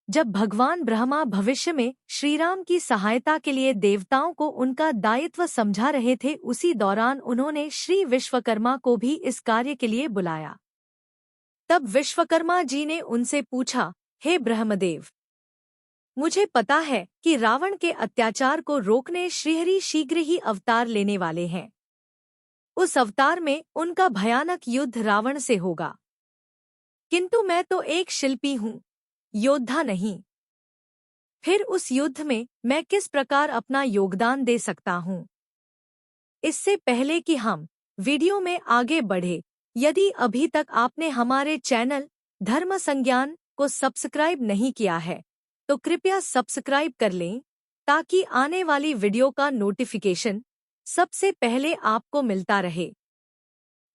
जब भगवान ब्रह्मा भविष्य में श्रीराम की सहायता के लिए देवताओं को उनका दायित्व समझा रहे थे, उसी दौरान उन्होंने श्री विश्वकर्मा को भी इस कार्य के लिए बुलाया। तब विश्वकर्मा जी ने उनसे पूछा, हे ब्रह्मदेव, मुझे पता है कि रावण के अत्याचार को रोकने श्रीहरि शीघ्र ही अवतार लेने वाले हैं। उस अवतार में उनका भयानक युद्ध रावण से होगा, किंतु मैं तो एक शिल्पी हूँ, योद्धा नहीं। फिर उस युद्ध में मैं किस प्रकार अपना योगदान दे सकता हूँ? इससे पहले कि हम वीडियो में आगे बढ़े, यदि अभी तक आपने हमारे चैनल धर्म संज्ञान को सब्सक्राइब नहीं किया है तो कृपया सब्सक्राइब कर लें, ताकि आने वाली वीडियो का नोटिफिकेशन सबसे पहले आपको मिलता रहे।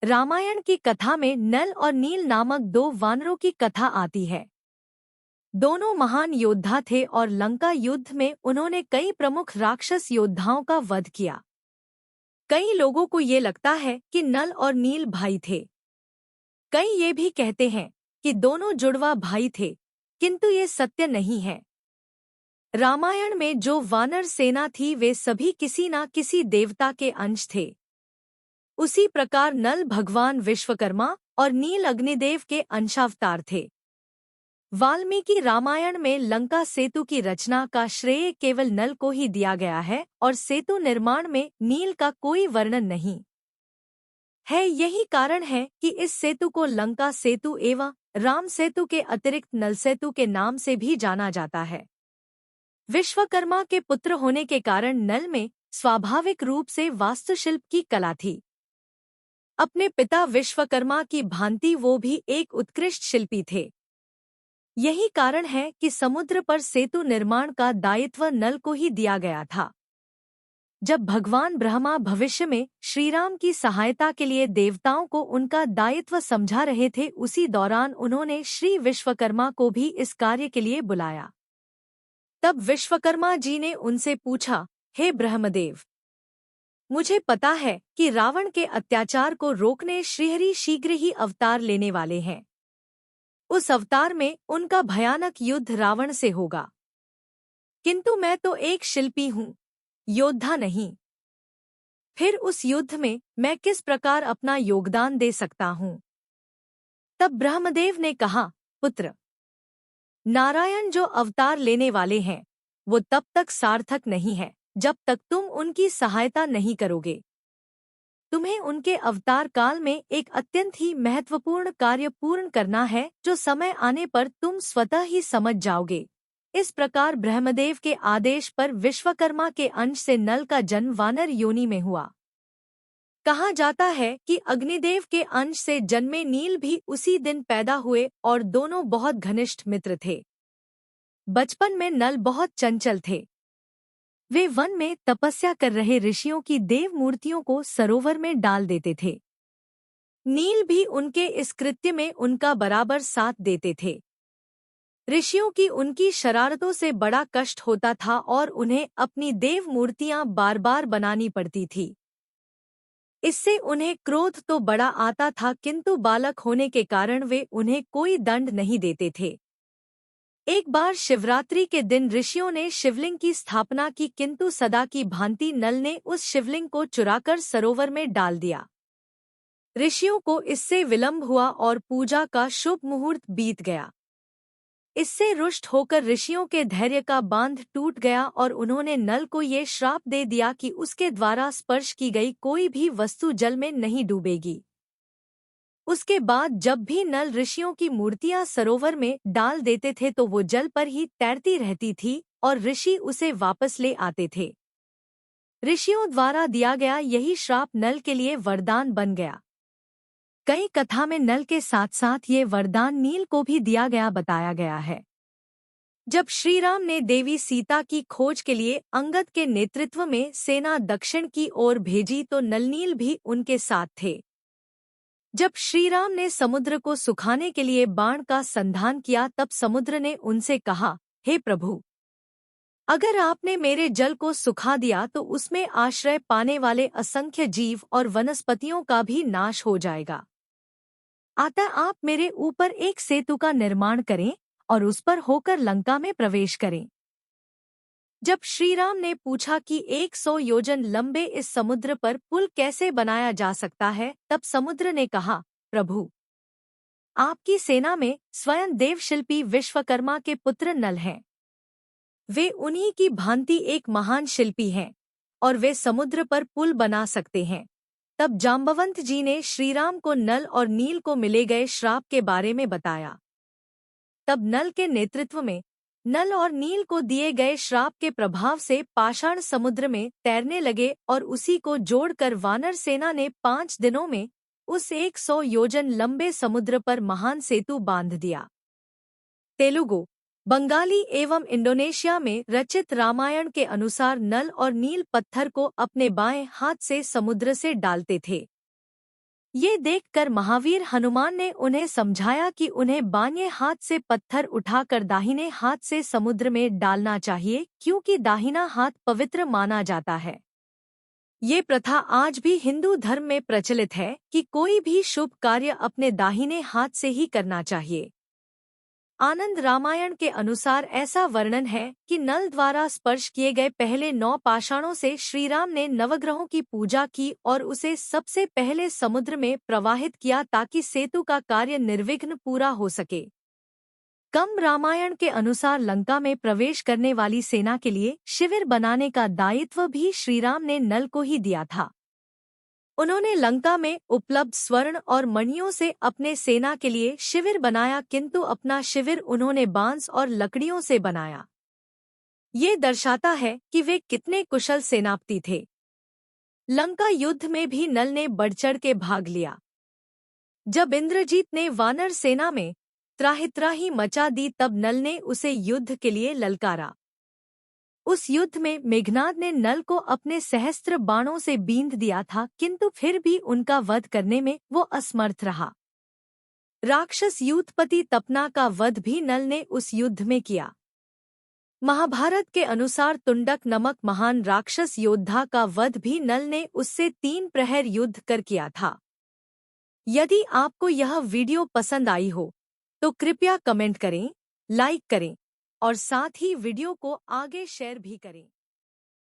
रामायण की कथा में नल और नील नामक दो वानरों की कथा आती है। दोनों महान योद्धा थे और लंका युद्ध में उन्होंने कई प्रमुख राक्षस योद्धाओं का वध किया। कई लोगों को ये लगता है कि नल और नील भाई थे। कई ये भी कहते हैं कि दोनों जुड़वा भाई थे, किंतु ये सत्य नहीं है। रामायण में जो वानर सेना थी वे सभी किसी न किसी देवता के अंश थे। उसी प्रकार नल भगवान विश्वकर्मा और नील अग्निदेव के अंशावतार थे। वाल्मीकि रामायण में लंका सेतु की रचना का श्रेय केवल नल को ही दिया गया है और सेतु निर्माण में नील का कोई वर्णन नहीं है। यही कारण है कि इस सेतु को लंका सेतु एवं राम सेतु के अतिरिक्त नल सेतु के नाम से भी जाना जाता है। विश्वकर्मा के पुत्र होने के कारण नल में स्वाभाविक रूप से वास्तुशिल्प की कला थी। अपने पिता विश्वकर्मा की भांति वो भी एक उत्कृष्ट शिल्पी थे। यही कारण है कि समुद्र पर सेतु निर्माण का दायित्व नल को ही दिया गया था। जब भगवान ब्रह्मा भविष्य में श्रीराम की सहायता के लिए देवताओं को उनका दायित्व समझा रहे थे, उसी दौरान उन्होंने श्री विश्वकर्मा को भी इस कार्य के लिए बुलाया। तब विश्वकर्मा जी ने उनसे पूछा, हे ब्रह्मदेव, मुझे पता है कि रावण के अत्याचार को रोकने श्रीहरि शीघ्र ही अवतार लेने वाले हैं। उस अवतार में उनका भयानक युद्ध रावण से होगा, किंतु मैं तो एक शिल्पी हूँ, योद्धा नहीं। फिर उस युद्ध में मैं किस प्रकार अपना योगदान दे सकता हूँ? तब ब्रह्मदेव ने कहा, पुत्र, नारायण जो अवतार लेने वाले हैं वो तब तक सार्थक नहीं है जब तक तुम उनकी सहायता नहीं करोगे। तुम्हें उनके अवतार काल में एक अत्यंत ही महत्वपूर्ण कार्य पूर्ण करना है, जो समय आने पर तुम स्वतः ही समझ जाओगे। इस प्रकार ब्रह्मदेव के आदेश पर विश्वकर्मा के अंश से नल का जन्म वानर योनि में हुआ। कहा जाता है कि अग्निदेव के अंश से जन्मे नील भी उसी दिन पैदा हुए और दोनों बहुत घनिष्ठ मित्र थे। बचपन में नल बहुत चंचल थे। वे वन में तपस्या कर रहे ऋषियों की देव मूर्तियों को सरोवर में डाल देते थे। नील भी उनके इस कृत्य में उनका बराबर साथ देते थे। ऋषियों की उनकी शरारतों से बड़ा कष्ट होता था और उन्हें अपनी देव मूर्तियां बार बार बनानी पड़ती थी। इससे उन्हें क्रोध तो बड़ा आता था, किंतु बालक होने के कारण वे उन्हें कोई दंड नहीं देते थे। एक बार शिवरात्रि के दिन ऋषियों ने शिवलिंग की स्थापना की, किंतु सदा की भांति नल ने उस शिवलिंग को चुराकर सरोवर में डाल दिया। ऋषियों को इससे विलंब हुआ और पूजा का शुभ मुहूर्त बीत गया। इससे रुष्ट होकर ऋषियों के धैर्य का बांध टूट गया और उन्होंने नल को ये श्राप दे दिया कि उसके द्वारा स्पर्श की गई कोई भी वस्तु जल में नहीं डूबेगी। उसके बाद जब भी नल ऋषियों की मूर्तियां सरोवर में डाल देते थे तो वो जल पर ही तैरती रहती थी और ऋषि उसे वापस ले आते थे। ऋषियों द्वारा दिया गया यही श्राप नल के लिए वरदान बन गया। कई कथा में नल के साथ साथ ये वरदान नील को भी दिया गया बताया गया है। जब श्रीराम ने देवी सीता की खोज के लिए अंगद के नेतृत्व में सेना दक्षिण की ओर भेजी तो नलनील भी उनके साथ थे। जब श्रीराम ने समुद्र को सुखाने के लिए बाण का संधान किया तब समुद्र ने उनसे कहा, हे प्रभु, अगर आपने मेरे जल को सुखा दिया तो उसमें आश्रय पाने वाले असंख्य जीव और वनस्पतियों का भी नाश हो जाएगा। अतः आप मेरे ऊपर एक सेतु का निर्माण करें और उस पर होकर लंका में प्रवेश करें। जब श्रीराम ने पूछा कि 100 योजन लंबे इस समुद्र पर पुल कैसे बनाया जा सकता है, तब समुद्र ने कहा, प्रभु, आपकी सेना में स्वयं देवशिल्पी विश्वकर्मा के पुत्र नल हैं। वे उन्हीं की भांति एक महान शिल्पी हैं और वे समुद्र पर पुल बना सकते हैं। तब जाम्बवंत जी ने श्रीराम को नल और नील को मिले गए श्राप के बारे में बताया। तब नल के नेतृत्व में नल और नील को दिए गए श्राप के प्रभाव से पाषाण समुद्र में तैरने लगे और उसी को जोड़कर वानर सेना ने 5 दिनों में उस 100 योजन लंबे समुद्र पर महान सेतु बांध दिया। तेलुगु, बंगाली एवं इंडोनेशिया में रचित रामायण के अनुसार नल और नील पत्थर को अपने बाएं हाथ से समुद्र से डालते थे। ये देखकर महावीर हनुमान ने उन्हें समझाया कि उन्हें बाएं हाथ से पत्थर उठाकर दाहिने हाथ से समुद्र में डालना चाहिए, क्योंकि दाहिना हाथ पवित्र माना जाता है। ये प्रथा आज भी हिंदू धर्म में प्रचलित है कि कोई भी शुभ कार्य अपने दाहिने हाथ से ही करना चाहिए। आनंद रामायण के अनुसार ऐसा वर्णन है कि नल द्वारा स्पर्श किए गए पहले 9 पाषाणों से श्रीराम ने नवग्रहों की पूजा की और उसे सबसे पहले समुद्र में प्रवाहित किया ताकि सेतु का कार्य निर्विघ्न पूरा हो सके। कम रामायण के अनुसार लंका में प्रवेश करने वाली सेना के लिए शिविर बनाने का दायित्व भी श्रीराम ने नल को ही दिया था। उन्होंने लंका में उपलब्ध स्वर्ण और मणियों से अपने सेना के लिए शिविर बनाया, किंतु अपना शिविर उन्होंने बांस और लकड़ियों से बनाया। ये दर्शाता है कि वे कितने कुशल सेनापति थे। लंका युद्ध में भी नल ने बढ़-चढ़ के भाग लिया। जब इंद्रजीत ने वानर सेना में त्राहि मचा दी, तब नल ने उसे युद्ध के लिए ललकारा। उस युद्ध में मेघनाद ने नल को अपने सहस्त्र बाणों से बींध दिया था, किंतु फिर भी उनका वध करने में वो असमर्थ रहा। राक्षस यूथपति तपना का वध भी नल ने उस युद्ध में किया। महाभारत के अनुसार तुंडक नामक महान राक्षस योद्धा का वध भी नल ने उससे 3 प्रहर युद्ध कर किया था। यदि आपको यह वीडियो पसंद आई हो तो कृपया कमेंट करें, लाइक करें और साथ ही वीडियो को आगे शेयर भी करें।